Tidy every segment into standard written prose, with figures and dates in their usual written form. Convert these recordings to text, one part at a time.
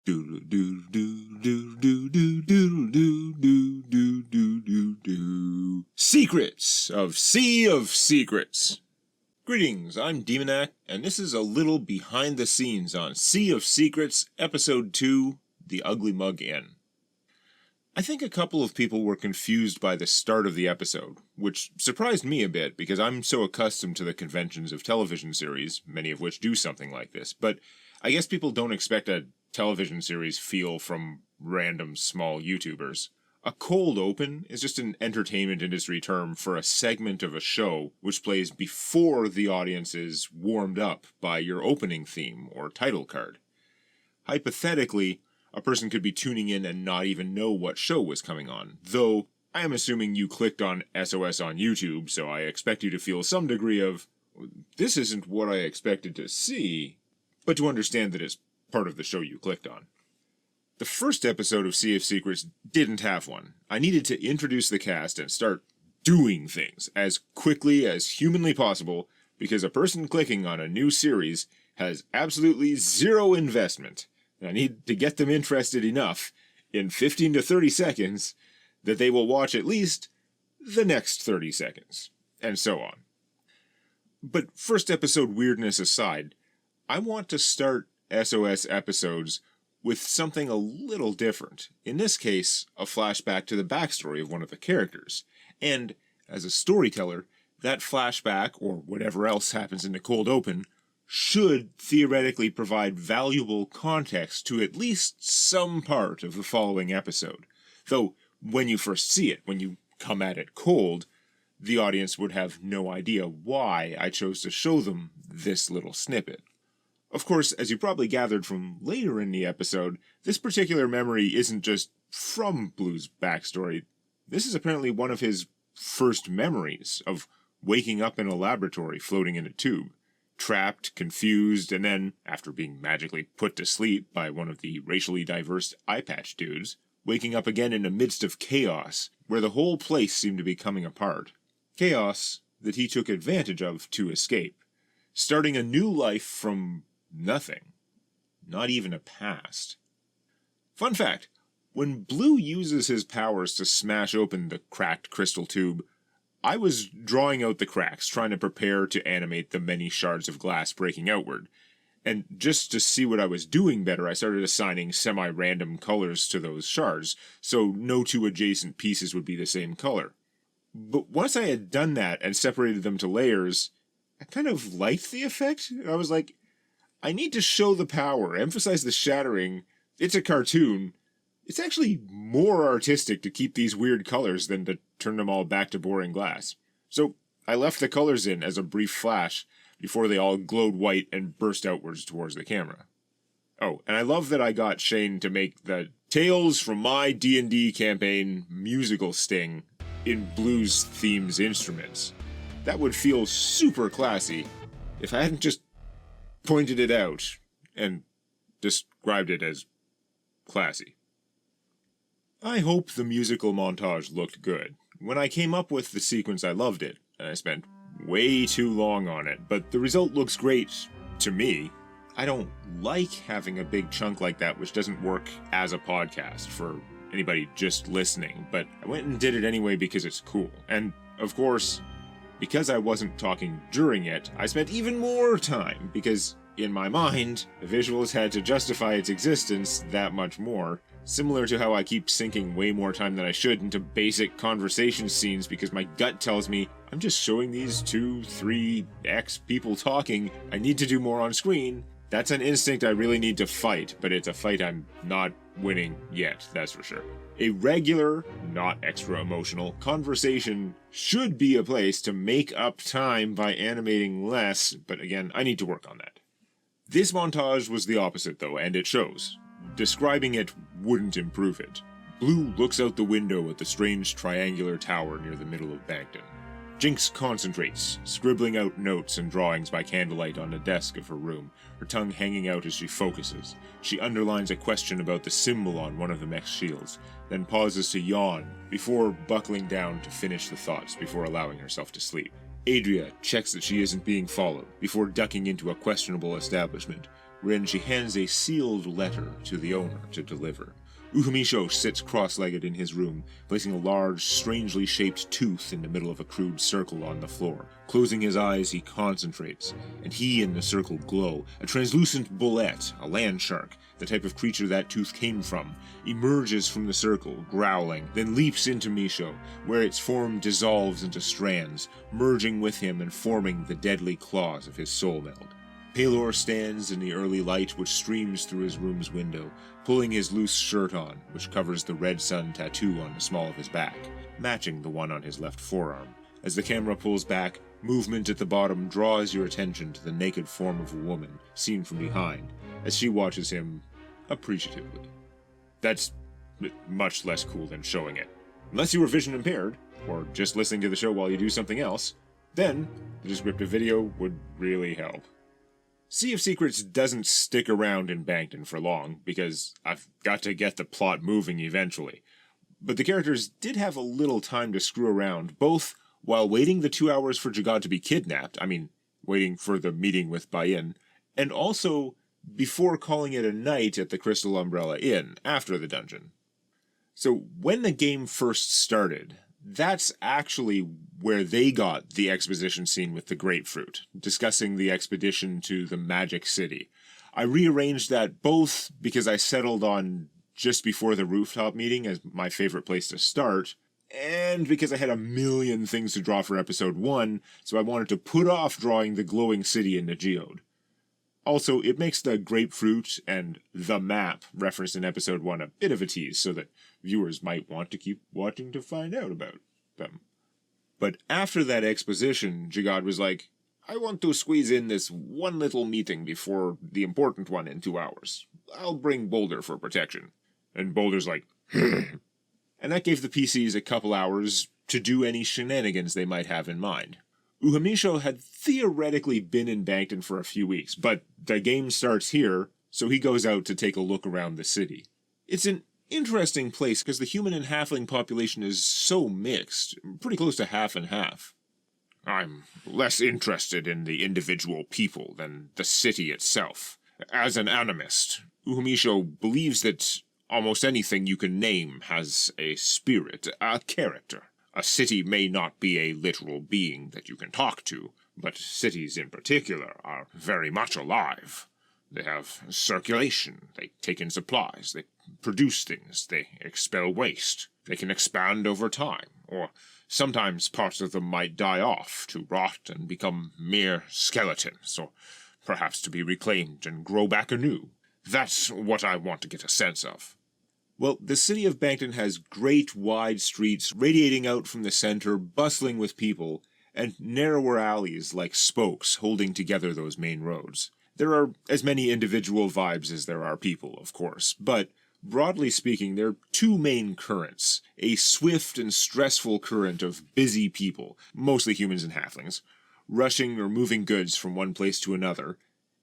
Doodle doodle doodle doodle doodle doodle doodle doodle doodle. Secrets of Sea of Secrets. Greetings, I'm Demonac, and this is a little behind the scenes on Sea of Secrets, Episode 2, The Ugly Mug Inn. I think a couple of people were confused by the start of the episode, which surprised me a bit because I'm so accustomed to the conventions of television series, many of which do something like this, but I guess people don't expect a television series feel from random small YouTubers. A cold open is just an entertainment industry term for a segment of a show which plays before the audience is warmed up by your opening theme or title card. Hypothetically, a person could be tuning in and not even know what show was coming on, though I am assuming you clicked on SOS on YouTube, so I expect you to feel some degree of, this isn't what I expected to see, but to understand that it's part of the show you clicked on. The first episode of Sea of Secrets didn't have one. I needed to introduce the cast and start doing things as quickly as humanly possible because a person clicking on a new series has absolutely zero investment. And I need to get them interested enough in 15 to 30 seconds that they will watch at least the next 30 seconds, and so on. But first episode weirdness aside, I want to start SOS episodes with something a little different. In this case, a flashback to the backstory of one of the characters. And, as a storyteller, that flashback, or whatever else happens in the cold open, should theoretically provide valuable context to at least some part of the following episode. Though, when you first see it, when you come at it cold, the audience would have no idea why I chose to show them this little snippet. Of course, as you probably gathered from later in the episode, this particular memory isn't just from Blue's backstory. This is apparently one of his first memories of waking up in a laboratory floating in a tube, trapped, confused, and then, after being magically put to sleep by one of the racially diverse eye patch dudes, waking up again in the midst of chaos, where the whole place seemed to be coming apart. Chaos that he took advantage of to escape, starting a new life from nothing. Not even a past. Fun fact, when Blue uses his powers to smash open the cracked crystal tube, I was drawing out the cracks, trying to prepare to animate the many shards of glass breaking outward. And just to see what I was doing better, I started assigning semi-random colors to those shards, so no two adjacent pieces would be the same color. But once I had done that and separated them to layers, I kind of liked the effect. I was like, I need to show the power, emphasize the shattering. It's a cartoon. It's actually more artistic to keep these weird colors than to turn them all back to boring glass. So I left the colors in as a brief flash before they all glowed white and burst outwards towards the camera. Oh, and I love that I got Shane to make the Tales from My D&D campaign musical sting in Blues themes instruments. That would feel super classy if I hadn't just pointed it out and described it as classy. I hope the musical montage looked good. When I came up with the sequence, I loved it, and I spent way too long on it, but the result looks great to me. I don't like having a big chunk like that which doesn't work as a podcast for anybody just listening, but I went and did it anyway because it's cool. And, of course, because I wasn't talking during it, I spent even more time, because in my mind, the visuals had to justify its existence that much more, similar to how I keep sinking way more time than I should into basic conversation scenes because my gut tells me, I'm just showing these 2, 3, X people talking, I need to do more on screen. That's an instinct I really need to fight, but it's a fight I'm not winning yet, that's for sure. A regular, not extra emotional, conversation should be a place to make up time by animating less, but again, I need to work on that. This montage was the opposite though, and it shows. Describing it wouldn't improve it. Blue looks out the window at the strange triangular tower near the middle of Bankton. Jinx concentrates, scribbling out notes and drawings by candlelight on the desk of her room, her tongue hanging out as she focuses. She underlines a question about the symbol on one of the mech's shields, then pauses to yawn before buckling down to finish the thoughts before allowing herself to sleep. Adria checks that she isn't being followed before ducking into a questionable establishment, wherein she hands a sealed letter to the owner to deliver. Uhumisho sits cross-legged in his room, placing a large, strangely shaped tooth in the middle of a crude circle on the floor. Closing his eyes, he concentrates, and he and the circle glow. A translucent bullet, a land shark, the type of creature that tooth came from, emerges from the circle, growling, then leaps into Misho, where its form dissolves into strands, merging with him and forming the deadly claws of his soul meld. Palor stands in the early light which streams through his room's window, pulling his loose shirt on, which covers the red sun tattoo on the small of his back, matching the one on his left forearm. As the camera pulls back, movement at the bottom draws your attention to the naked form of a woman, seen from behind, as she watches him appreciatively. That's much less cool than showing it. Unless you were vision impaired, or just listening to the show while you do something else, then the descriptive video would really help. Sea of Secrets doesn't stick around in Bankton for long, because I've got to get the plot moving eventually. But the characters did have a little time to screw around, both while waiting the 2 hours for Jagad to be kidnapped, waiting for the meeting with Bayin, and also before calling it a night at the Crystal Umbrella Inn, after the dungeon. So when the game first started, that's actually where they got the exposition scene with the grapefruit, discussing the expedition to the Magic City. I rearranged that both because I settled on just before the rooftop meeting as my favorite place to start, and because I had a million things to draw for episode 1, so I wanted to put off drawing the glowing city in the geode. Also, it makes the grapefruit and the map referenced in episode 1 a bit of a tease, so that viewers might want to keep watching to find out about them. But after that exposition, Jagad was like, I want to squeeze in this one little meeting before the important one in 2 hours. I'll bring Boulder for protection. And Boulder's like, and that gave the PCs a couple hours to do any shenanigans they might have in mind. Uhumisho had theoretically been in Bankton for a few weeks, but the game starts here, so he goes out to take a look around the city. It's an interesting place because the human and halfling population is so mixed, pretty close to half and half. I'm less interested in the individual people than the city itself. As an animist, Uhumisho believes that almost anything you can name has a spirit, a character. A city may not be a literal being that you can talk to, but cities in particular are very much alive. They have circulation, they take in supplies, they produce things, they expel waste. They can expand over time, or sometimes parts of them might die off to rot and become mere skeletons, or perhaps to be reclaimed and grow back anew. That's what I want to get a sense of. Well, the city of Bankton has great wide streets radiating out from the center, bustling with people, and narrower alleys like spokes holding together those main roads. There are as many individual vibes as there are people, of course, but broadly speaking, there are two main currents. A swift and stressful current of busy people, mostly humans and halflings, rushing or moving goods from one place to another,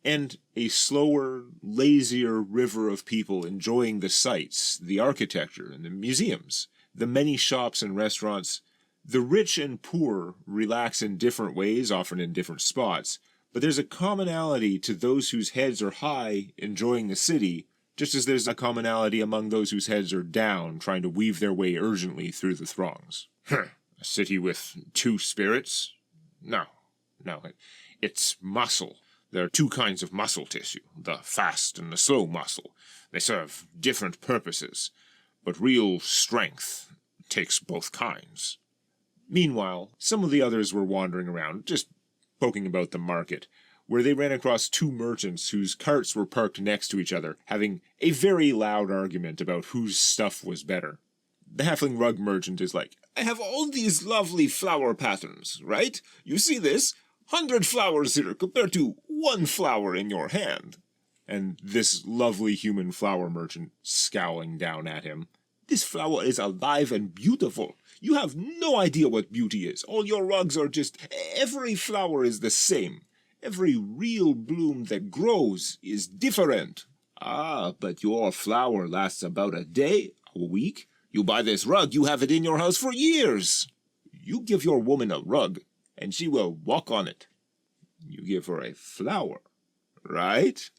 and a slower, lazier river of people enjoying the sights, the architecture, and the museums, the many shops and restaurants. The rich and poor relax in different ways, often in different spots, but there's a commonality to those whose heads are high enjoying the city, just as there's a commonality among those whose heads are down trying to weave their way urgently through the throngs. A city with two spirits? No, it's muscle. There are two kinds of muscle tissue, the fast and the slow muscle. They serve different purposes, but real strength takes both kinds. Meanwhile, some of the others were wandering around, just poking about the market, where they ran across two merchants whose carts were parked next to each other, having a very loud argument about whose stuff was better. The halfling rug merchant is like, I have all these lovely flower patterns, right? You see this? 100 flowers here compared to 1 flower in your hand. And this lovely human flower merchant scowling down at him. This flower is alive and beautiful. You have no idea what beauty is. All your rugs are just... Every flower is the same. Every real bloom that grows is different. Ah, but your flower lasts about a day, a week. You buy this rug, you have it in your house for years. You give your woman a rug, and she will walk on it. You give her a flower, right?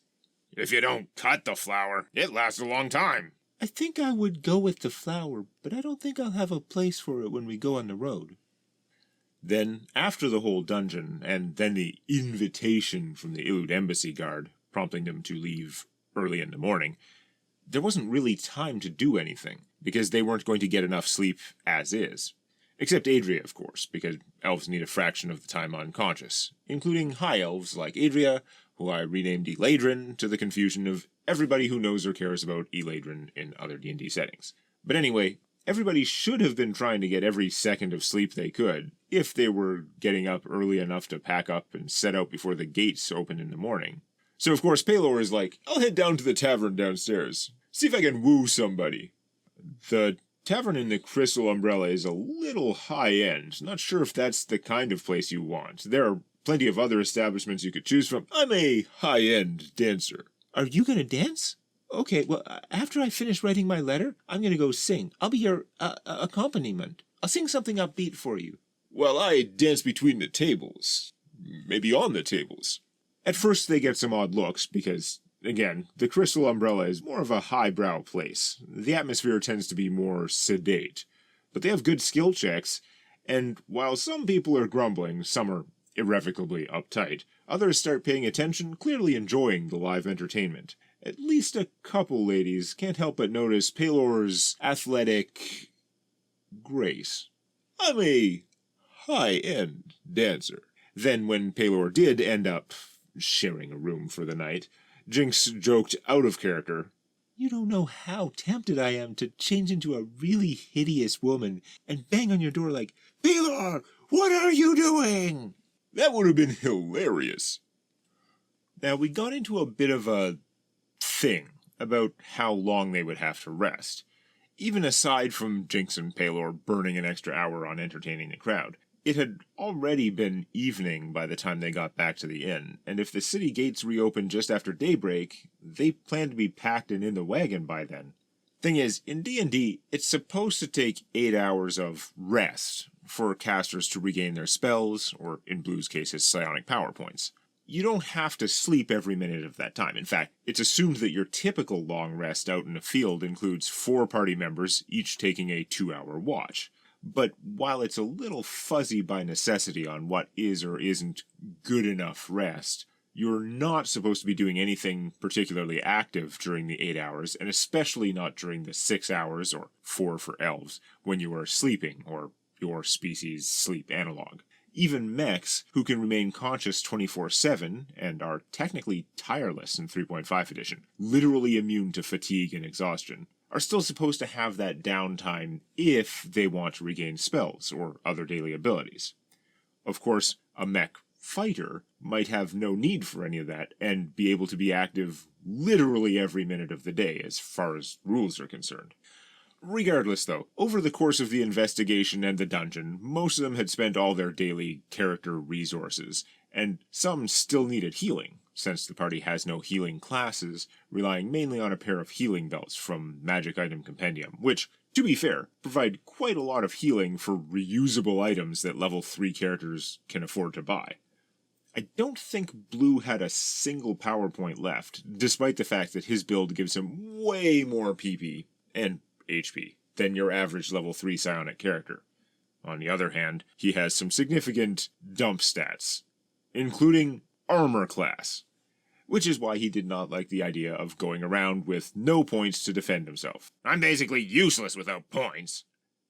If you don't cut the flower, it lasts a long time. I think I would go with the flower, but I don't think I'll have a place for it when we go on the road. Then, after the whole dungeon, and then the invitation from the Illud embassy guard, prompting them to leave early in the morning, there wasn't really time to do anything, because they weren't going to get enough sleep as is. Except Adria, of course, because elves need a fraction of the time unconscious, including high elves like Adria, who I renamed Eladrin to the confusion of everybody who knows or cares about Eladrin in other D&D settings. But anyway, everybody should have been trying to get every second of sleep they could, if they were getting up early enough to pack up and set out before the gates open in the morning. So of course Pelor is like, I'll head down to the tavern downstairs, see if I can woo somebody. The tavern in the Crystal Umbrella is a little high-end, not sure if that's the kind of place you want. There are plenty of other establishments you could choose from. I'm a high-end dancer. Are you gonna dance? Okay, well, after I finish writing my letter, I'm gonna go sing. I'll be your accompaniment. I'll sing something upbeat for you. Well, I dance between the tables. Maybe on the tables. At first they get some odd looks, because, again, the Crystal Umbrella is more of a highbrow place. The atmosphere tends to be more sedate. But they have good skill checks, and while some people are grumbling, some are irrevocably uptight, others start paying attention, clearly enjoying the live entertainment. At least a couple ladies can't help but notice Pelor's athletic grace. I'm a high-end dancer. Then when Pelor did end up sharing a room for the night, Jinx joked out of character, You don't know how tempted I am to change into a really hideous woman and bang on your door like, Pelor, what are you doing? That would have been hilarious. Now, we got into a bit of a thing about how long they would have to rest. Even aside from Jinx and Pelor burning an extra hour on entertaining the crowd, it had already been evening by the time they got back to the inn, and if the city gates reopened just after daybreak, they planned to be packed and in the wagon by then. Thing is, in D&D, it's supposed to take 8 hours of rest for casters to regain their spells, or in Blue's case, his psionic power points. You don't have to sleep every minute of that time. In fact, it's assumed that your typical long rest out in the field includes 4 party members, each taking a 2-hour watch. But while it's a little fuzzy by necessity on what is or isn't good enough rest, you're not supposed to be doing anything particularly active during the 8 hours, and especially not during the 6 hours, or 4 for elves, when you are sleeping, or your species' sleep analog. Even mechs, who can remain conscious 24/7, and are technically tireless in 3.5 edition, literally immune to fatigue and exhaustion, are still supposed to have that downtime if they want to regain spells or other daily abilities. Of course, a mech fighter might have no need for any of that, and be able to be active literally every minute of the day as far as rules are concerned. Regardless, though, over the course of the investigation and the dungeon, most of them had spent all their daily character resources, and some still needed healing, since the party has no healing classes, relying mainly on a pair of healing belts from Magic Item Compendium, which, to be fair, provide quite a lot of healing for reusable items that level 3 characters can afford to buy. I don't think Blue had a single power point left, despite the fact that his build gives him way more PP, and HP, than your average level 3 psionic character. On the other hand, he has some significant dump stats, including armor class, which is why he did not like the idea of going around with no points to defend himself. I'm basically useless without points.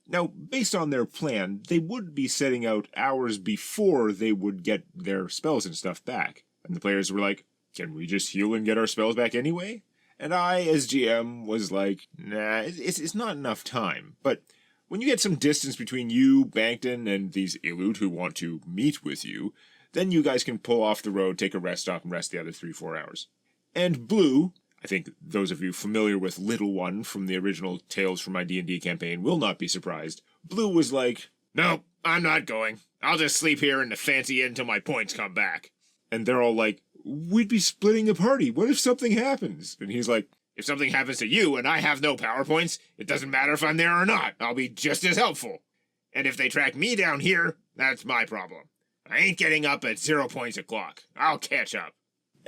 Now, based on their plan, they would be setting out hours before they would get their spells and stuff back, and the players were like, can we just heal and get our spells back anyway? And I, as GM, was like, nah, it's not enough time. But when you get some distance between you, Bankton, and these Illud who want to meet with you, then you guys can pull off the road, take a rest stop, and rest the other 3-4 hours. And Blue, I think those of you familiar with Little One from the original Tales from My D&D campaign will not be surprised. Blue was like, nope, I'm not going. I'll just sleep here in the fancy inn until my points come back. And they're all like, we'd be splitting the party. What if something happens? And he's like, if something happens to you and I have no power points, it doesn't matter if I'm there or not. I'll be just as helpful. And if they track me down here, that's my problem. I ain't getting up at 0 points o'clock. I'll catch up.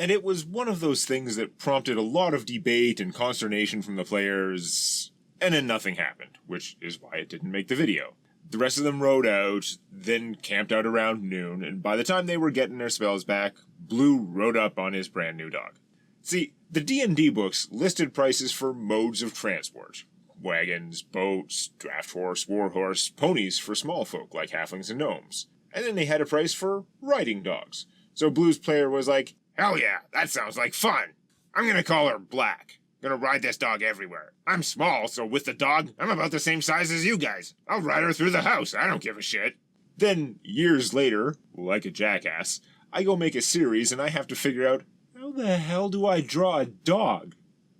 And it was one of those things that prompted a lot of debate and consternation from the players, and then nothing happened, which is why it didn't make the video. The rest of them rode out, then camped out around noon, and by the time they were getting their spells back, Blue rode up on his brand new dog. See, the D&D books listed prices for modes of transport. Wagons, boats, draft horse, warhorse, ponies for small folk like halflings and gnomes. And then they had a price for riding dogs. So Blue's player was like, "Hell yeah, that sounds like fun. I'm gonna call her Black. Gonna ride this dog everywhere. I'm small, so with the dog, I'm about the same size as you guys. I'll ride her through the house. I don't give a shit." Then, years later, like a jackass, I go make a series and I have to figure out, how the hell do I draw a dog?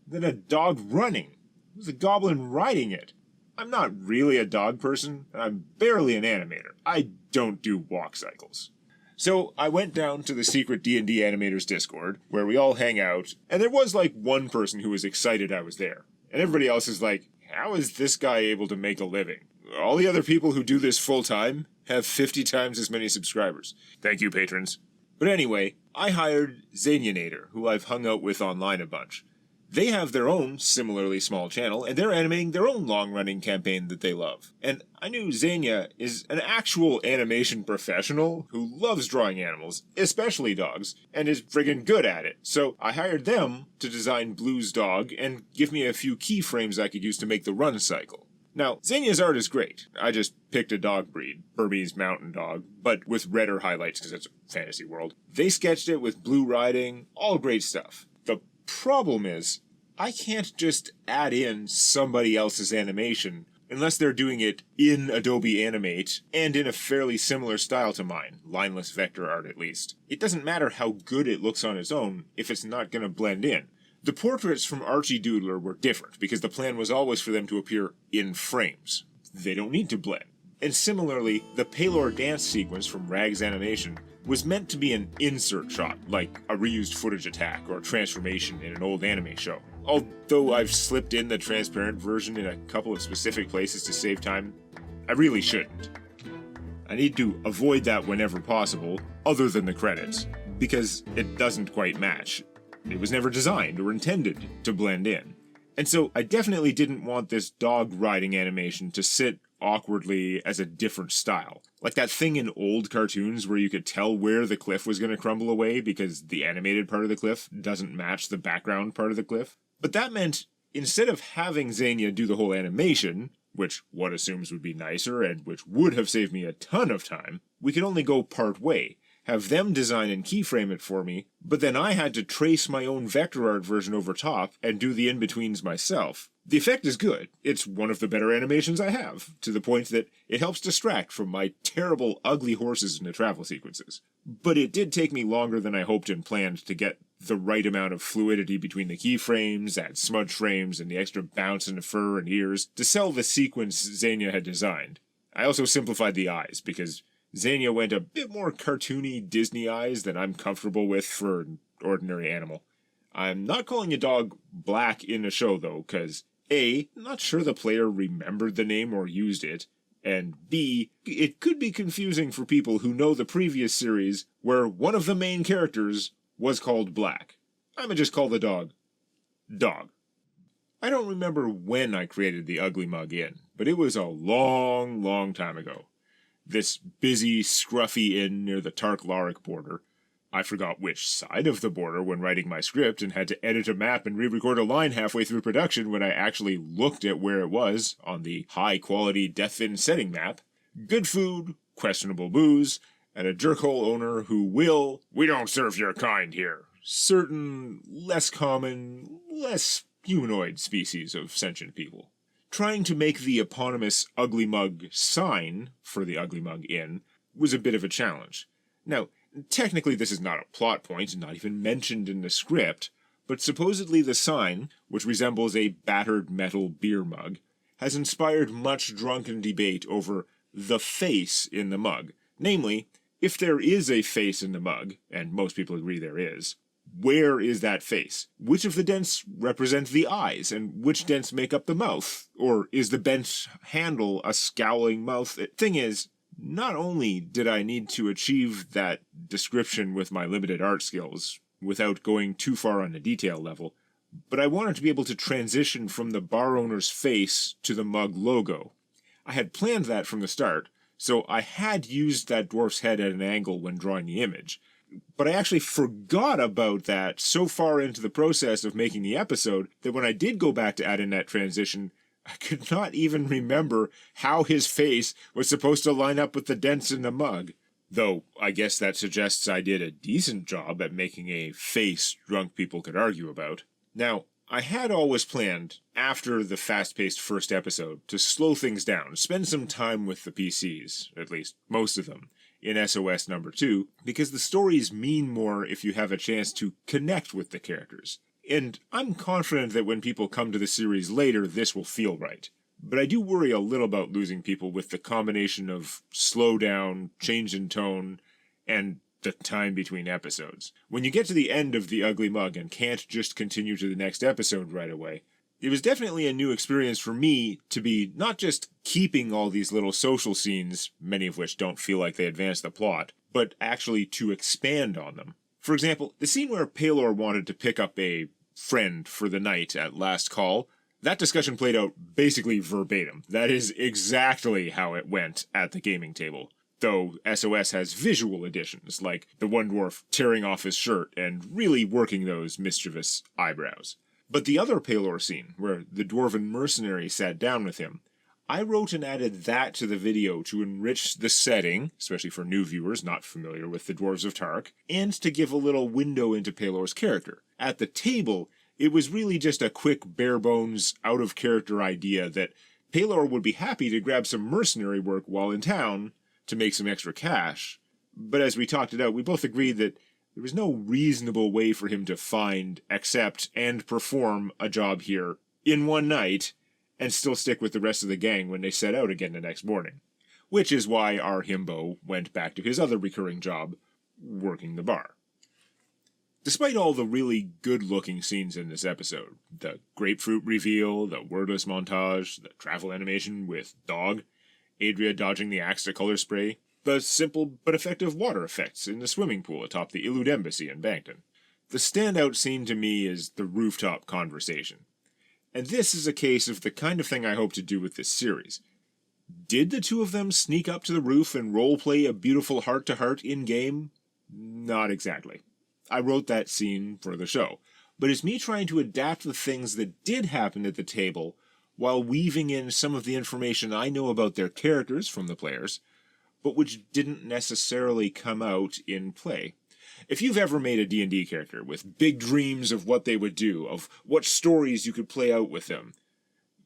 Then a dog running. There's a goblin riding it. I'm not really a dog person, and I'm barely an animator. I don't do walk cycles. So I went down to the secret D&D animators Discord, where we all hang out, and there was like one person who was excited I was there. And everybody else is like, how is this guy able to make a living? All the other people who do this full time have 50 times as many subscribers. Thank you, patrons. But anyway, I hired Xanianator, who I've hung out with online a bunch. They have their own similarly small channel, and they're animating their own long-running campaign that they love. And I knew Xania is an actual animation professional who loves drawing animals, especially dogs, and is friggin' good at it. So I hired them to design Blue's dog and give me a few keyframes I could use to make the run cycle. Now, Xania's art is great. I just picked a dog breed, Burmese mountain dog, but with redder highlights because it's a fantasy world. They sketched it with Blue riding, all great stuff. The problem is, I can't just add in somebody else's animation unless they're doing it in Adobe Animate and in a fairly similar style to mine, lineless vector art at least. It doesn't matter how good it looks on its own if it's not going to blend in. The portraits from Archie Doodler were different because the plan was always for them to appear in frames. They don't need to blend. And similarly, the Palor dance sequence from Rag's animation was meant to be an insert shot, like a reused footage attack or transformation in an old anime show. Although I've slipped in the transparent version in a couple of specific places to save time, I really shouldn't. I need to avoid that whenever possible, other than the credits, because it doesn't quite match. It was never designed or intended to blend in. And so I definitely didn't want this dog riding animation to sit awkwardly as a different style. Like that thing in old cartoons where you could tell where the cliff was going to crumble away because the animated part of the cliff doesn't match the background part of the cliff. But that meant, instead of having Xania do the whole animation, which one assumes would be nicer and which would have saved me a ton of time, we could only go part way. Have them design and keyframe it for me, but then I had to trace my own vector art version over top and do the in-betweens myself. The effect is good. It's one of the better animations I have, to the point that it helps distract from my terrible, ugly horses in the travel sequences. But it did take me longer than I hoped and planned to get the right amount of fluidity between the keyframes, add smudge frames, and the extra bounce in the fur and ears to sell the sequence Xania had designed. I also simplified the eyes, because Xania went a bit more cartoony Disney eyes than I'm comfortable with for an ordinary animal. I'm not calling a dog Black in the show, though, because A, I'm not sure the player remembered the name or used it, and B, it could be confusing for people who know the previous series where one of the main characters was called Black. I'ma just call the dog Dog. I don't remember when I created the Ugly Mug Inn, but it was a long, long time ago. This busy, scruffy inn near the Tark-Laric border. I forgot which side of the border when writing my script and had to edit a map and re-record a line halfway through production when I actually looked at where it was on the high-quality Deathfin setting map. Good food, questionable booze, and a jerkhole owner who will, "We don't serve your kind here," certain less common, less humanoid species of sentient people. Trying to make the eponymous Ugly Mug sign for the Ugly Mug Inn was a bit of a challenge. Now, technically this is not a plot point, not even mentioned in the script, but supposedly the sign, which resembles a battered metal beer mug, has inspired much drunken debate over the face in the mug. Namely, if there is a face in the mug, and most people agree there is, where is that face? Which of the dents represent the eyes, and which dents make up the mouth? Or is the bent handle a scowling mouth? Thing is, not only did I need to achieve that description with my limited art skills, without going too far on the detail level, but I wanted to be able to transition from the bar owner's face to the mug logo. I had planned that from the start, so I had used that dwarf's head at an angle when drawing the image. But I actually forgot about that so far into the process of making the episode that when I did go back to add in that transition, I could not even remember how his face was supposed to line up with the dents in the mug. Though, I guess that suggests I did a decent job at making a face drunk people could argue about. Now, I had always planned, after the fast-paced first episode, to slow things down, spend some time with the PCs, at least most of them, in SOS number 2, because the stories mean more if you have a chance to connect with the characters. And I'm confident that when people come to the series later, this will feel right. But I do worry a little about losing people with the combination of slowdown, change in tone, and the time between episodes. When you get to the end of The Ugly Mug and can't just continue to the next episode right away, it was definitely a new experience for me to be not just keeping all these little social scenes, many of which don't feel like they advance the plot, but actually to expand on them. For example, the scene where Paylor wanted to pick up a friend for the night at last call, that discussion played out basically verbatim. That is exactly how it went at the gaming table. Though SOS has visual additions, like the one dwarf tearing off his shirt and really working those mischievous eyebrows. But the other Paylor scene, where the dwarven mercenary sat down with him, I wrote and added that to the video to enrich the setting, especially for new viewers not familiar with the Dwarves of Tark, and to give a little window into Paylor's character. At the table, it was really just a quick, bare-bones, out-of-character idea that Paylor would be happy to grab some mercenary work while in town to make some extra cash. But as we talked it out, we both agreed that there was no reasonable way for him to find, accept, and perform a job here in one night and still stick with the rest of the gang when they set out again the next morning. Which is why our himbo went back to his other recurring job, working the bar. Despite all the really good-looking scenes in this episode, the grapefruit reveal, the wordless montage, the travel animation with dog, Adria dodging the axe to color spray, the simple but effective water effects in the swimming pool atop the Illud embassy in Bankton. The standout scene to me is the rooftop conversation. And this is a case of the kind of thing I hope to do with this series. Did the two of them sneak up to the roof and roleplay a beautiful heart-to-heart in-game? Not exactly. I wrote that scene for the show, but it's me trying to adapt the things that did happen at the table while weaving in some of the information I know about their characters from the players, but which didn't necessarily come out in play. If you've ever made a D&D character with big dreams of what they would do, of what stories you could play out with them,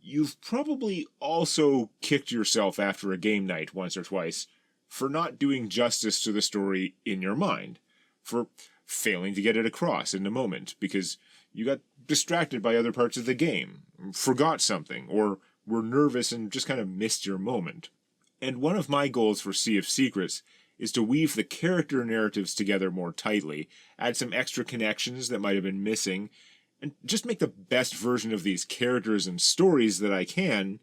you've probably also kicked yourself after a game night once or twice for not doing justice to the story in your mind, for failing to get it across in the moment because you got distracted by other parts of the game, forgot something, or were nervous and just kind of missed your moment. And one of my goals for Sea of Secrets is to weave the character narratives together more tightly, add some extra connections that might have been missing, and just make the best version of these characters and stories that I can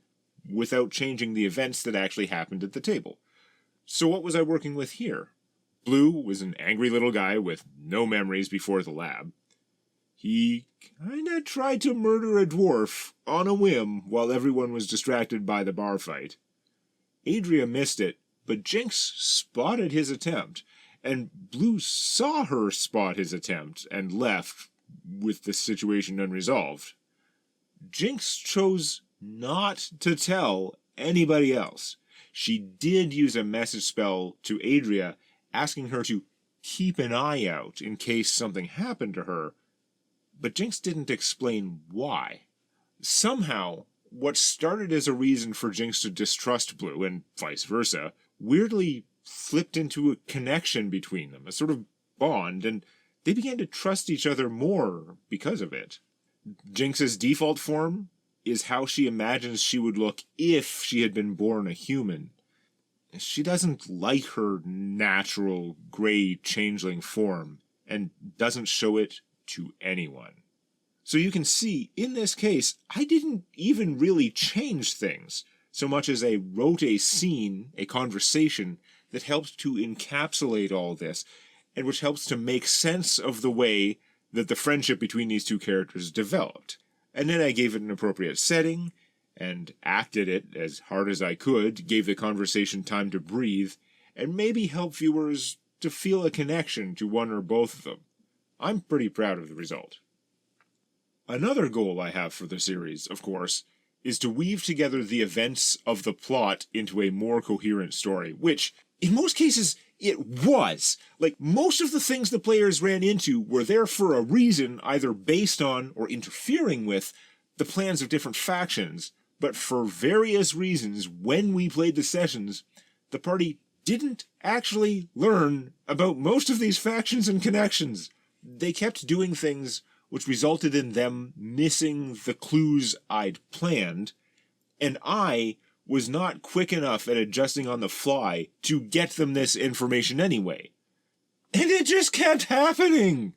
without changing the events that actually happened at the table. So what was I working with here? Blue was an angry little guy with no memories before the lab. He kinda tried to murder a dwarf on a whim while everyone was distracted by the bar fight. Adria missed it, but Jinx spotted his attempt, and Blue saw her spot his attempt and left with the situation unresolved. Jinx chose not to tell anybody else. She did use a message spell to Adria, asking her to keep an eye out in case something happened to her, but Jinx didn't explain why. Somehow, what started as a reason for Jinx to distrust Blue, and vice versa, weirdly flipped into a connection between them, a sort of bond, and they began to trust each other more because of it. Jinx's default form is how she imagines she would look if she had been born a human. She doesn't like her natural, gray changeling form, and doesn't show it to anyone. So you can see, in this case, I didn't even really change things, so much as I wrote a scene, a conversation, that helped to encapsulate all this, and which helps to make sense of the way that the friendship between these two characters developed. And then I gave it an appropriate setting, and acted it as hard as I could, gave the conversation time to breathe, and maybe help viewers to feel a connection to one or both of them. I'm pretty proud of the result. Another goal I have for the series, of course, is to weave together the events of the plot into a more coherent story, which, in most cases, it was. Like, most of the things the players ran into were there for a reason, either based on or interfering with the plans of different factions, but for various reasons, when we played the sessions, the party didn't actually learn about most of these factions and connections. They kept doing things which resulted in them missing the clues I'd planned, and I was not quick enough at adjusting on the fly to get them this information anyway. And it just kept happening!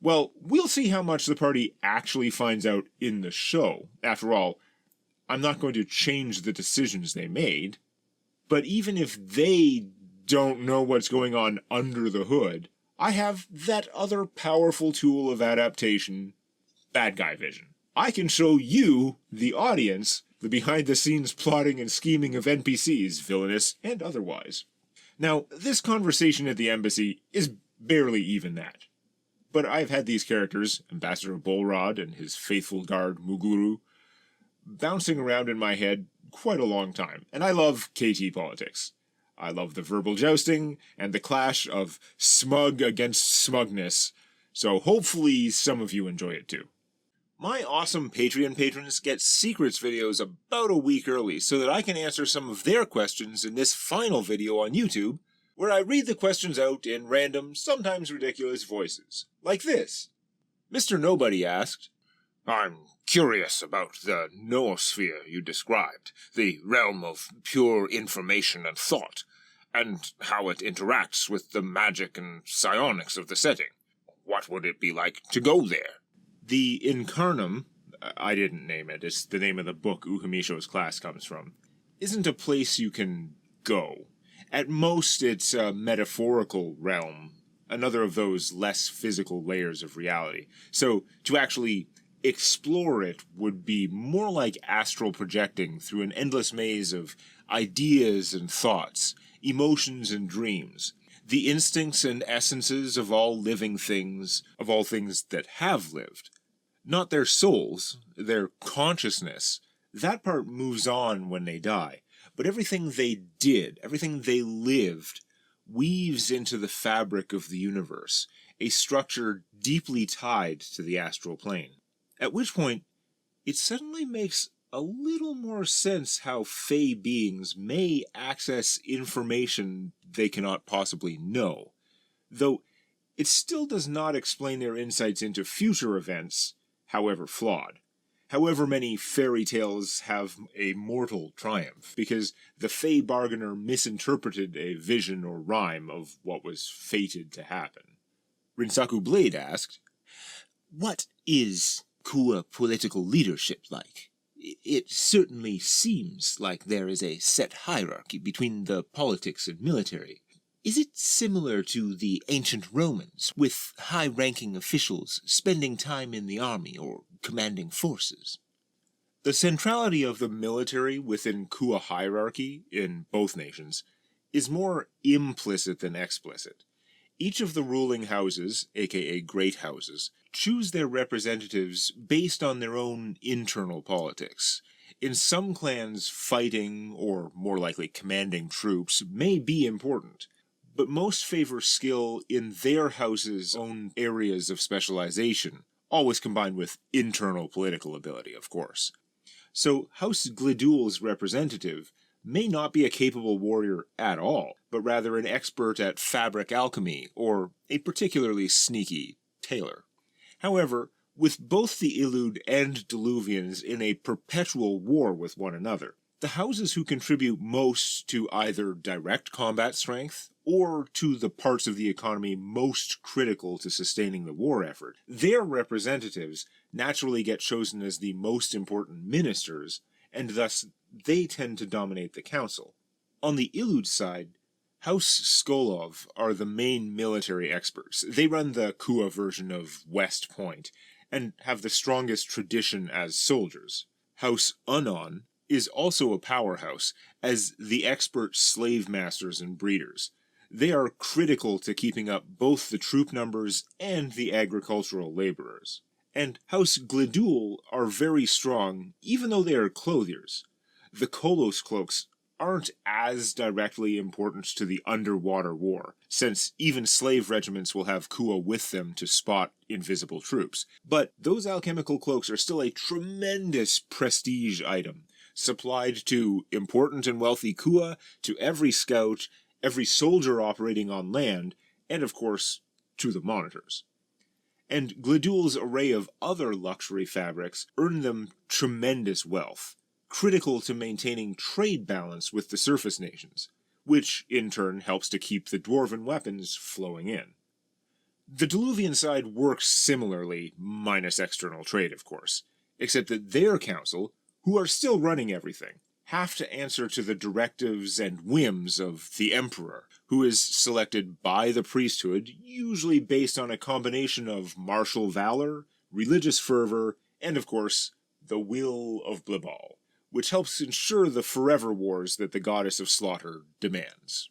Well, we'll see how much the party actually finds out in the show. After all, I'm not going to change the decisions they made. But even if they don't know what's going on under the hood, I have that other powerful tool of adaptation, bad guy vision. I can show you, the audience, the behind-the-scenes plotting and scheming of NPCs, villainous and otherwise. Now, this conversation at the embassy is barely even that. But I've had these characters, Ambassador Bolrod and his faithful guard Muguru, bouncing around in my head quite a long time, and I love KT politics. I love the verbal jousting and the clash of smug against smugness, so hopefully some of you enjoy it too. My awesome Patreon patrons get secrets videos about a week early so that I can answer some of their questions in this final video on YouTube, where I read the questions out in random, sometimes ridiculous voices. Like this. Mr. Nobody asked, "I'm curious about the noosphere you described, the realm of pure information and thought, and how it interacts with the magic and psionics of the setting. What would it be like to go there?" The Incarnum, I didn't name it, it's the name of the book Uhamisho's class comes from, isn't a place you can go. At most, it's a metaphorical realm, another of those less physical layers of reality. So, to actually explore it would be more like astral projecting through an endless maze of ideas and thoughts, emotions and dreams, the instincts and essences of all living things, of all things that have lived. Not their souls, their consciousness. That part moves on when they die. But everything they did, everything they lived, weaves into the fabric of the universe, a structure deeply tied to the astral plane. At which point, it suddenly makes a little more sense how Fey beings may access information they cannot possibly know, though it still does not explain their insights into future events, however flawed. However many fairy tales have a mortal triumph, because the Fey bargainer misinterpreted a vision or rhyme of what was fated to happen. Rinsaku Blade asked, "What is Kua political leadership like? It certainly seems like there is a set hierarchy between the politics and military. Is it similar to the ancient Romans, with high-ranking officials spending time in the army or commanding forces?" The centrality of the military within Kua hierarchy in both nations is more implicit than explicit. Each of the ruling houses, aka great houses, choose their representatives based on their own internal politics. In some clans, fighting, or more likely commanding troops, may be important, but most favor skill in their house's own areas of specialization, always combined with internal political ability, of course. So House Glidul's representative may not be a capable warrior at all, but rather an expert at fabric alchemy, or a particularly sneaky tailor. However, with both the Illud and Diluvians in a perpetual war with one another, the houses who contribute most to either direct combat strength, or to the parts of the economy most critical to sustaining the war effort, their representatives naturally get chosen as the most important ministers, and thus they tend to dominate the council. On the Illud side, House Skolov are the main military experts. They run the Kua version of West Point, and have the strongest tradition as soldiers. House Unon is also a powerhouse, as the expert slave masters and breeders. They are critical to keeping up both the troop numbers and the agricultural laborers. And House Glidul are very strong, even though they are clothiers. The Kolos cloaks aren't as directly important to the underwater war, since even slave regiments will have Kua with them to spot invisible troops. But those alchemical cloaks are still a tremendous prestige item, supplied to important and wealthy Kua, to every scout, every soldier operating on land, and of course, to the monitors. And Glidul's array of other luxury fabrics earn them tremendous wealth, critical to maintaining trade balance with the surface nations, which in turn helps to keep the dwarven weapons flowing in. The Diluvian side works similarly, minus external trade of course, except that their council, who are still running everything, have to answer to the directives and whims of the Emperor, who is selected by the priesthood, usually based on a combination of martial valor, religious fervor, and of course, the will of Blibal, which helps ensure the forever wars that the goddess of slaughter demands.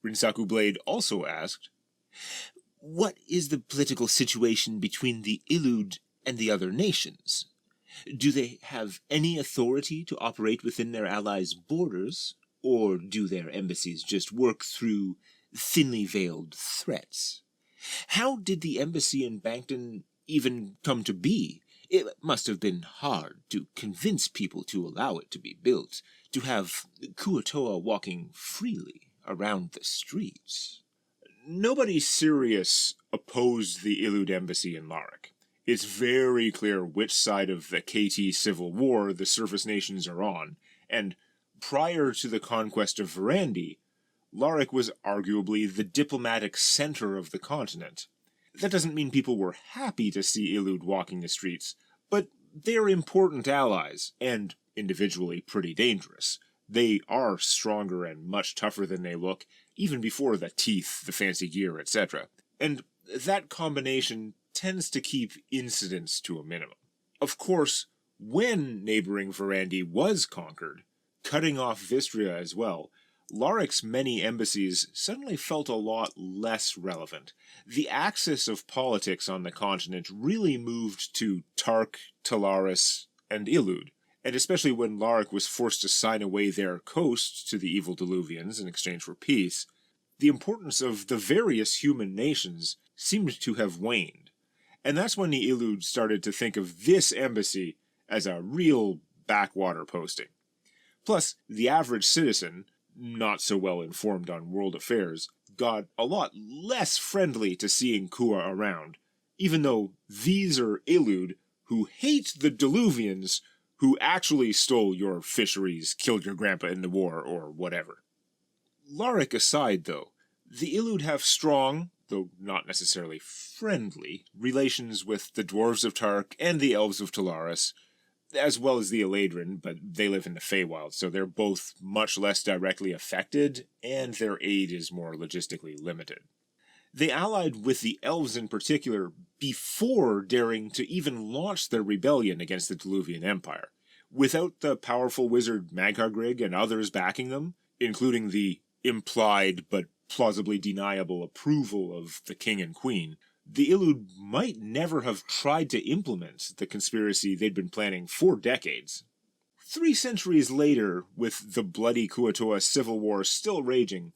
Rinsaku Blade also asked, "What is the political situation between the Illud and the other nations? Do they have any authority to operate within their allies' borders, or do their embassies just work through thinly veiled threats? How did the embassy in Bankton even come to be? It must have been hard to convince people to allow it to be built, to have Kua Toa walking freely around the streets." Nobody serious opposed the Illud embassy in Larik. It's very clear which side of the KT Civil War the surface nations are on, and prior to the conquest of Verandi, Larik was arguably the diplomatic center of the continent. That doesn't mean people were happy to see Illud walking the streets, but they're important allies, and individually pretty dangerous. They are stronger and much tougher than they look, even before the teeth, the fancy gear, etc. And that combination tends to keep incidents to a minimum. Of course, when neighboring Verandi was conquered, cutting off Vistria as well, Larik's many embassies suddenly felt a lot less relevant. The axis of politics on the continent really moved to Tark, Talaris, and Illud, and especially when Larik was forced to sign away their coast to the evil Diluvians in exchange for peace, the importance of the various human nations seemed to have waned. And that's when the Illud started to think of this embassy as a real backwater posting. Plus, the average citizen, not so well informed on world affairs, got a lot less friendly to seeing Kua around, even though these are Illud who hate the Diluvians who actually stole your fisheries, killed your grandpa in the war, or whatever. Larik aside, though, the Illud have strong, though not necessarily friendly, relations with the dwarves of Tark and the elves of Talaris, as well as the Eladrin, but they live in the Feywild, so they're both much less directly affected, and their aid is more logistically limited. They allied with the elves in particular before daring to even launch their rebellion against the Diluvian Empire. Without the powerful wizard Maghargrig and others backing them, including the implied but plausibly deniable approval of the king and queen, the Illud might never have tried to implement the conspiracy they'd been planning for decades. 3 centuries later, with the bloody Kua Toa civil war still raging,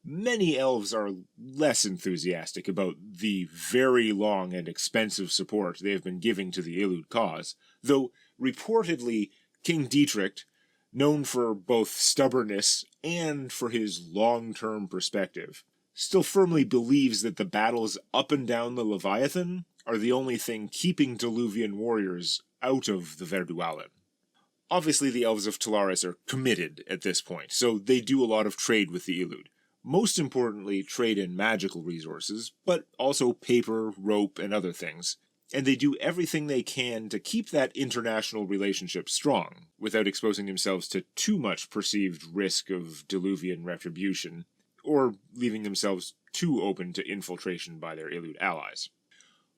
many elves are less enthusiastic about the very long and expensive support they have been giving to the Illud cause, though reportedly King Dietrich, known for both stubbornness and for his long-term perspective, still firmly believes that the battles up and down the Leviathan are the only thing keeping Diluvian warriors out of the Verdualen. Obviously, the Elves of Talaris are committed at this point, so they do a lot of trade with the Illud. Most importantly, trade in magical resources, but also paper, rope, and other things. And they do everything they can to keep that international relationship strong, without exposing themselves to too much perceived risk of Diluvian retribution, or leaving themselves too open to infiltration by their Illud allies.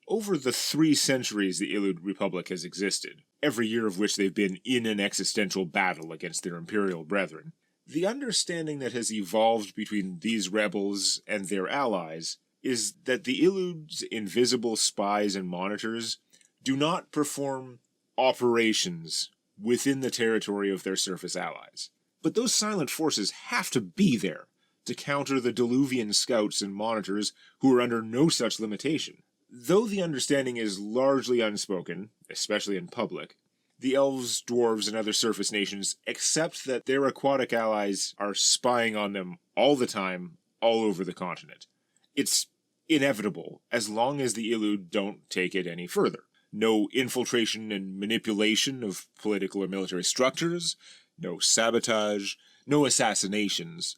Over the 3 centuries the Illud Republic has existed, every year of which they've been in an existential battle against their imperial brethren, the understanding that has evolved between these rebels and their allies is that the Illud's invisible spies and monitors do not perform operations within the territory of their surface allies. But those silent forces have to be there to counter the Diluvian scouts and monitors who are under no such limitation. Though the understanding is largely unspoken, especially in public, the elves, dwarves, and other surface nations accept that their aquatic allies are spying on them all the time, all over the continent. It's inevitable, as long as the Illud don't take it any further. No infiltration and manipulation of political or military structures, no sabotage, no assassinations.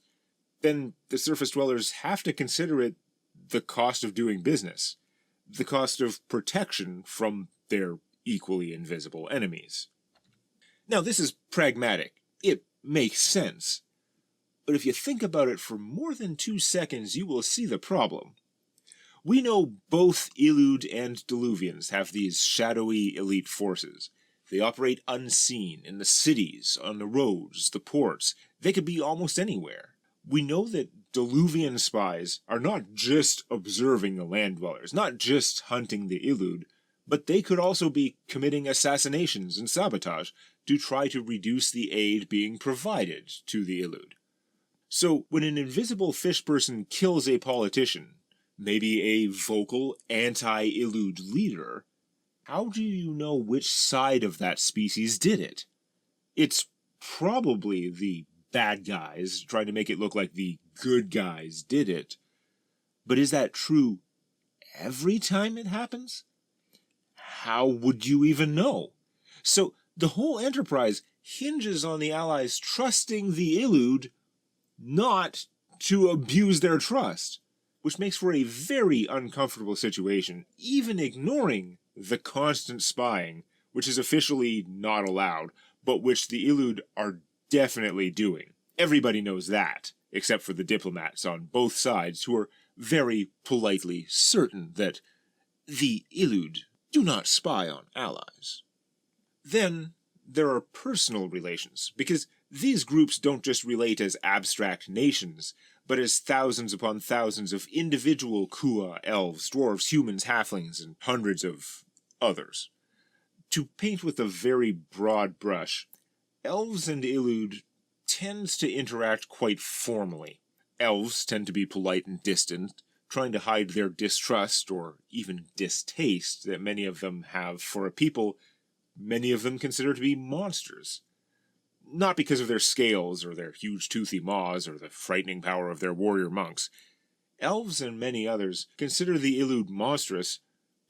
Then the surface dwellers have to consider it the cost of doing business, the cost of protection from their equally invisible enemies. Now, this is pragmatic. It makes sense. But if you think about it for more than 2 seconds, you will see the problem. We know both Illud and Diluvians have these shadowy elite forces. They operate unseen in the cities, on the roads, the ports. They could be almost anywhere. We know that Diluvian spies are not just observing the land dwellers, not just hunting the Illud, but they could also be committing assassinations and sabotage to try to reduce the aid being provided to the Illud. So when an invisible fish person kills a politician, maybe a vocal anti-Illud leader, how do you know which side of that species did it? It's probably the bad guys trying to make it look like the good guys did it. But is that true every time it happens? How would you even know? So the whole enterprise hinges on the Allies trusting the Illud not to abuse their trust, which makes for a very uncomfortable situation, even ignoring the constant spying, which is officially not allowed, but which the Illud are definitely doing. Everybody knows that, except for the diplomats on both sides, who are very politely certain that the Illud do not spy on allies. Then there are personal relations, because these groups don't just relate as abstract nations, but as thousands upon thousands of individual Kua, elves, dwarves, humans, halflings, and hundreds of others. To paint with a very broad brush, elves and Illud tends to interact quite formally. Elves tend to be polite and distant, trying to hide their distrust or even distaste that many of them have for a people many of them consider to be monsters. Not because of their scales or their huge toothy maws or the frightening power of their warrior monks. Elves and many others consider the Illud monstrous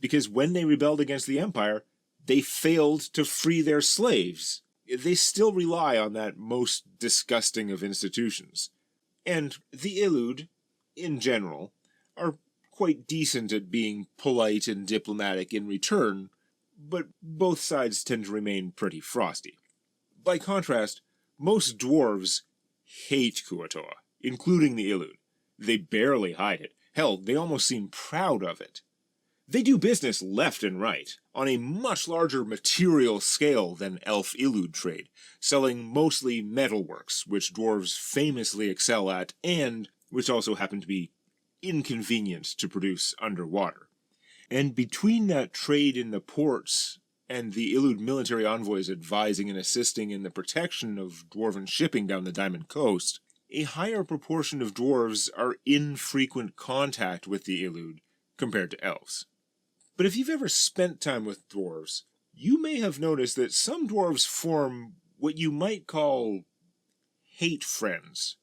because when they rebelled against the Empire, they failed to free their slaves. They still rely on that most disgusting of institutions. And the Illud, in general, are quite decent at being polite and diplomatic in return, but both sides tend to remain pretty frosty. By contrast, most dwarves hate Kua Toa, including the Illud. They barely hide it. Hell, they almost seem proud of it. They do business left and right, on a much larger material scale than elf-Illud trade, selling mostly metalworks, which dwarves famously excel at, and which also happen to be inconvenient to produce underwater. And between that trade in the ports and the Illud military envoys advising and assisting in the protection of dwarven shipping down the Diamond Coast, a higher proportion of dwarves are in frequent contact with the Illud compared to elves. But if you've ever spent time with dwarves, you may have noticed that some dwarves form what you might call hate friends.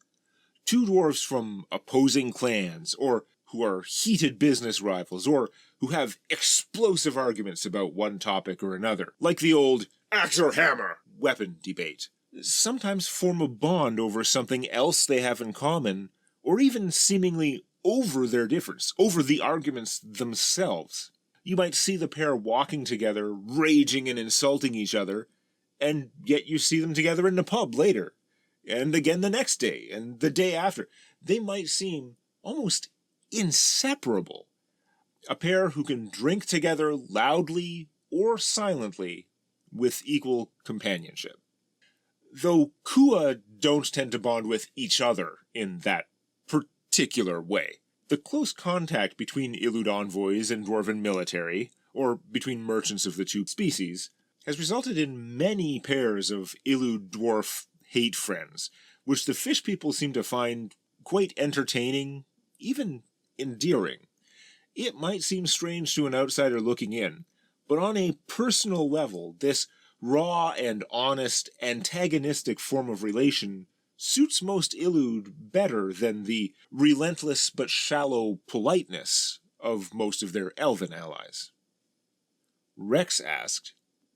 Two dwarves from opposing clans, or who are heated business rivals, or who have explosive arguments about one topic or another, like the old axe or hammer weapon debate, sometimes form a bond over something else they have in common, or even seemingly over their difference, over the arguments themselves. You might see the pair walking together, raging and insulting each other, and yet you see them together in the pub later. and again the next day, and the day after. They might seem almost inseparable. A pair who can drink together loudly or silently with equal companionship. Though Kua don't tend to bond with each other in that particular way. The close contact between Illud envoys and dwarven military, or between merchants of the two species, has resulted in many pairs of Illud dwarf hate friends, which the fish people seem to find quite entertaining, even endearing. It might seem strange to an outsider looking in, but on a personal level, this raw and honest, antagonistic form of relation suits most Illud better than the relentless but shallow politeness of most of their elven allies. Rex asked,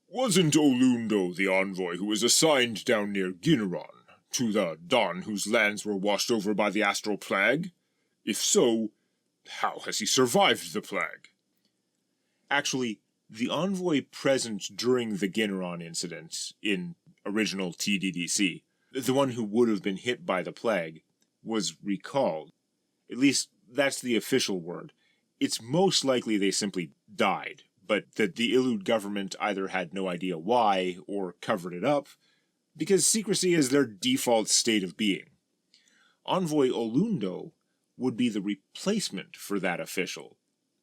Wasn't Olundo the envoy who was assigned down near Ginneron to the Don whose lands were washed over by the Astral Plague? If so, how has he survived the plague? Actually, the envoy present during the Ginneron incident in original TDDC, the one who would have been hit by the plague, was recalled. At least, that's the official word. It's most likely they simply died, but that the Illud government either had no idea why or covered it up, because secrecy is their default state of being. Envoy Olundo would be the replacement for that official,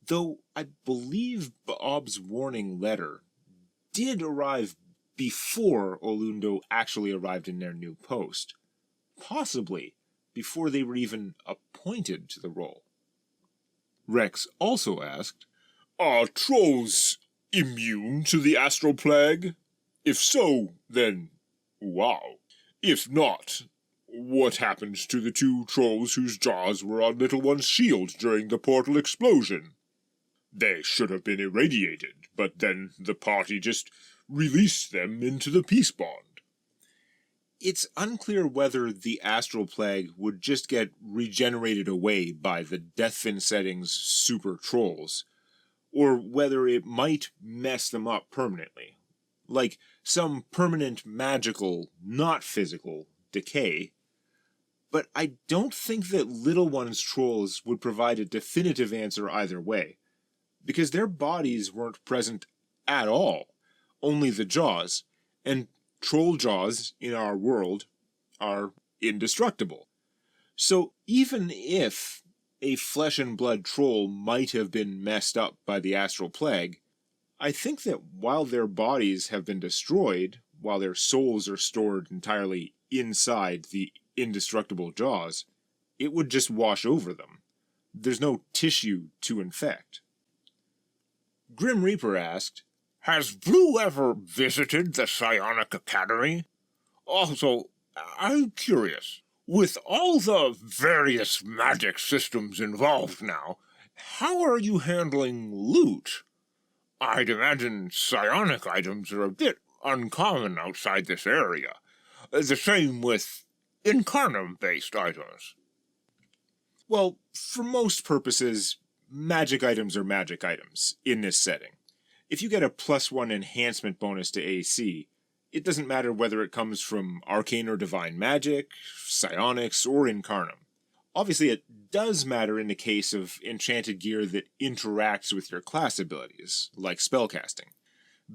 though I believe Bob's warning letter did arrive before Olundo actually arrived in their new post, possibly before they were even appointed to the role. Rex also asked, Are trolls immune to the Astral Plague? If so, then wow. If not, what happened to the two trolls whose jaws were on Little One's shield during the portal explosion? They should have been irradiated, but then the party just released them into the peace bond. It's unclear whether the Astral Plague would just get regenerated away by the Deathfin setting's super trolls, or whether it might mess them up permanently, like some permanent magical, not physical, decay. But I don't think that Little One's trolls would provide a definitive answer either way, because their bodies weren't present at all, only the jaws, and troll jaws in our world are indestructible. So even if a flesh and blood troll might have been messed up by the Astral Plague, I think that while their bodies have been destroyed, while their souls are stored entirely inside the indestructible jaws, it would just wash over them. There's no tissue to infect. Grim Reaper asked, Has Blue ever visited the Psionic Academy? Also, I'm curious, with all the various magic systems involved now, how are you handling loot? I'd imagine psionic items are a bit uncommon outside this area. The same with Incarnum-based items. Well, for most purposes, magic items are magic items in this setting. If you get a +1 enhancement bonus to AC, it doesn't matter whether it comes from arcane or divine magic, psionics, or Incarnum. Obviously, it does matter in the case of enchanted gear that interacts with your class abilities, like spellcasting.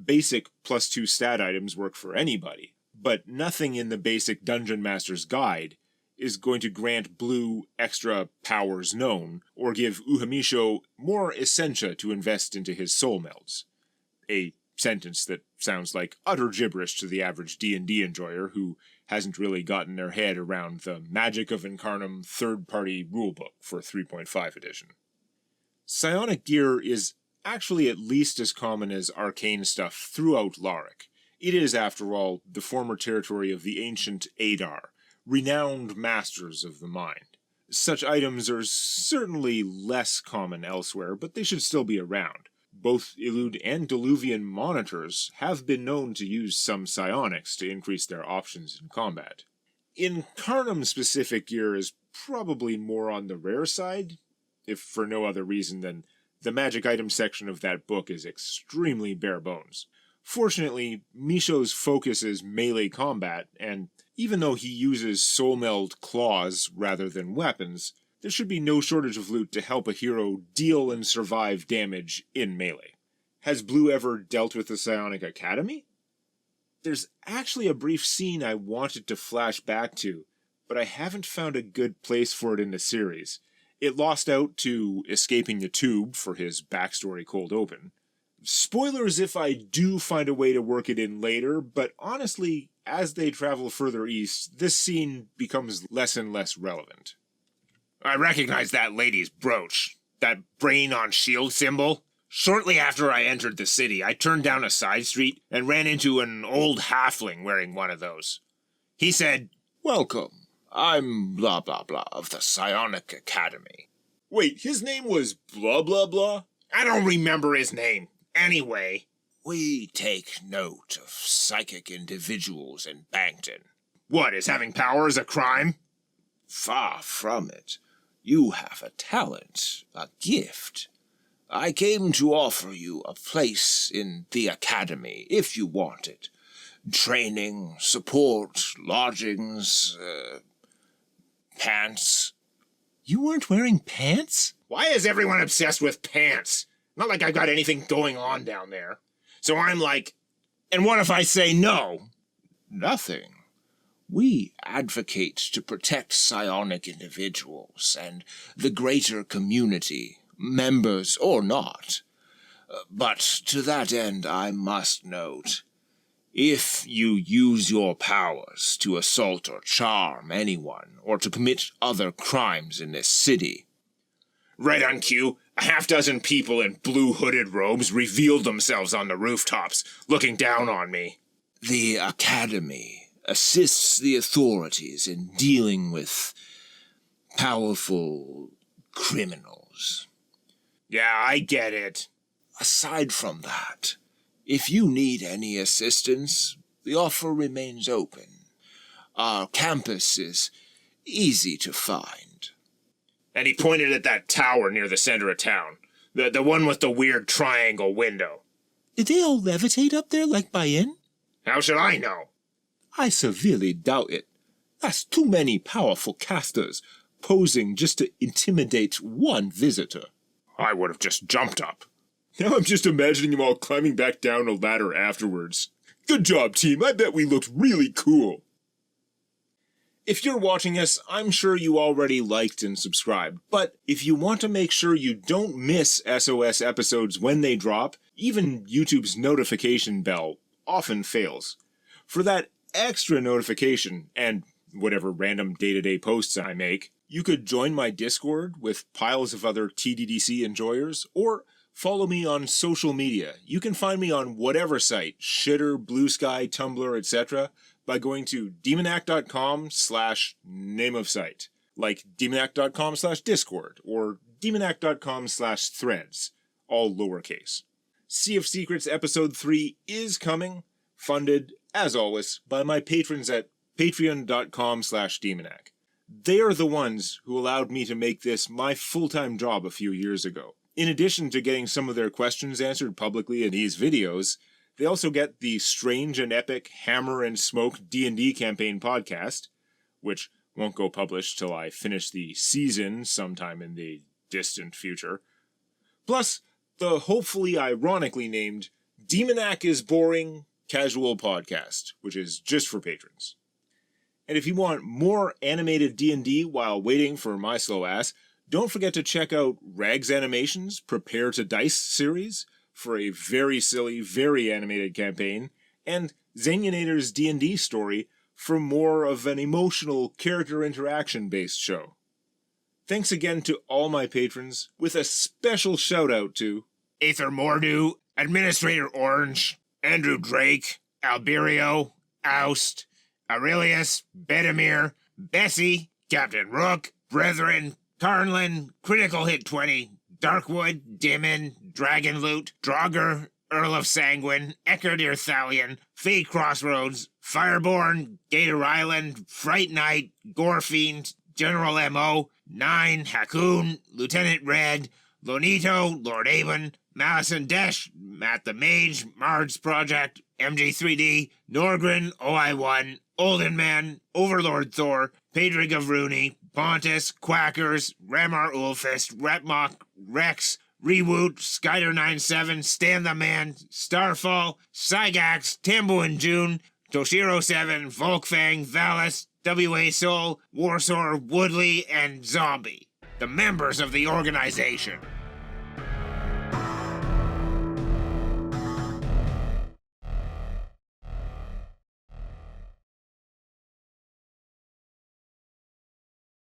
Basic +2 stat items work for anybody, but nothing in the basic Dungeon Master's Guide is going to grant Blue extra powers known, or give Uhamisho more essentia to invest into his soul melds. A sentence that sounds like utter gibberish to the average D&D enjoyer who hasn't really gotten their head around the Magic of Incarnum third-party rulebook for 3.5 edition. Psionic gear is actually at least as common as arcane stuff throughout Laric. It is, after all, the former territory of the ancient Adar, renowned masters of the mind. Such items are certainly less common elsewhere, but they should still be around. Both Illud and Diluvian monitors have been known to use some psionics to increase their options in combat. Incarnum-specific gear is probably more on the rare side, if for no other reason than the magic item section of that book is extremely bare bones. Fortunately, Misho's focus is melee combat, and Even though he uses soul meld claws rather than weapons, there should be no shortage of loot to help a hero deal and survive damage in melee. Has Blue ever dealt with the Psionic Academy? There's actually a brief scene I wanted to flash back to, but I haven't found a good place for it in the series. It lost out to escaping the tube for his backstory cold open. Spoilers if I do find a way to work it in later, but honestly, as they travel further east, this scene becomes less and less relevant. I recognize that lady's brooch, that brain on shield symbol. Shortly after I entered the city, I turned down a side street and ran into an old halfling wearing one of those. He said, "Welcome, I'm blah blah blah of the Psionic Academy." Wait, his name was blah blah blah? I don't remember his name. Anyway, we take note of psychic individuals in Bankton. What, is having powers a crime? Far from it. You have a talent, a gift. I came to offer you a place in the academy, if you want it. Training, support, lodgings, pants. You weren't wearing pants? Why is everyone obsessed with pants? Not like I've got anything going on down there. So I'm like, and what if I say no? Nothing. We advocate to protect psionic individuals and the greater community, members or not. But to that end, I must note, if you use your powers to assault or charm anyone, or to commit other crimes in this city... Right on cue, a half-dozen people in blue hooded robes revealed themselves on the rooftops, looking down on me. The Academy assists the authorities in dealing with powerful criminals. Yeah, I get it. Aside from that, if you need any assistance, the offer remains open. Our campus is easy to find. And he pointed at that tower near the center of town. The one with the weird triangle window. Did they all levitate up there like Bayen? How should I know? I severely doubt it. That's too many powerful casters posing just to intimidate one visitor. I would have just jumped up. Now I'm just imagining them all climbing back down a ladder afterwards. Good job, team. I bet we looked really cool. If you're watching us, I'm sure you already liked and subscribed. But if you want to make sure you don't miss SOS episodes when they drop, even YouTube's notification bell often fails. For that extra notification, and whatever random day-to-day posts I make, you could join my Discord with piles of other TDDC enjoyers, or follow me on social media. You can find me on whatever site, Shitter, Blue Sky, Tumblr, etc., by going to demonact.com/name of site, like demonact.com/discord, or demonact.com/threads, all lowercase. Sea of Secrets Episode 3 is coming, funded, as always, by my patrons at patreon.com/demonac. They are the ones who allowed me to make this my full-time job a few years ago. In addition to getting some of their questions answered publicly in these videos, they also get the Strange and Epic Hammer and Smoke D&D campaign podcast, which won't go published till I finish the season sometime in the distant future. Plus, the hopefully ironically named Demonac is Boring Casual Podcast, which is just for patrons. And if you want more animated D&D while waiting for my slow ass, don't forget to check out Rags Animation's Prepare to Dice series for a very silly, very animated campaign, and Zanionator's D&D story for more of an emotional, character interaction-based show. Thanks again to all my patrons, with a special shout-out to Aether Mordu, Administrator Orange, Andrew Drake, Alberio, Oust, Aurelius, Bedimir, Bessie, Captain Rook, Brethren, Tarnlin, Critical Hit 20, Darkwood, Dimmin, Dragonloot, Draugr, Earl of Sanguine, Eckardir Thalion, Fey Crossroads, Fireborn, Gator Island, Fright Knight, Gorefiend, General M.O., Nine, Hakoon, Lieutenant Red, Lonito, Lord Avon, Malison Desh, Matt the Mage, Marge Project, MG3D, Norgren, OI1, Olden Man, Overlord Thor, Pedrig of Rooney, Pontus, Quackers, Ramar Ulfist, Retmok, Rex, Rewoot, Skyder97, Stan the Man, Starfall, Cygax, Tambo and June, Toshiro7, Volkfang, Valis, WA Soul, Warsaw, Woodley, and Zombie. The members of the organization.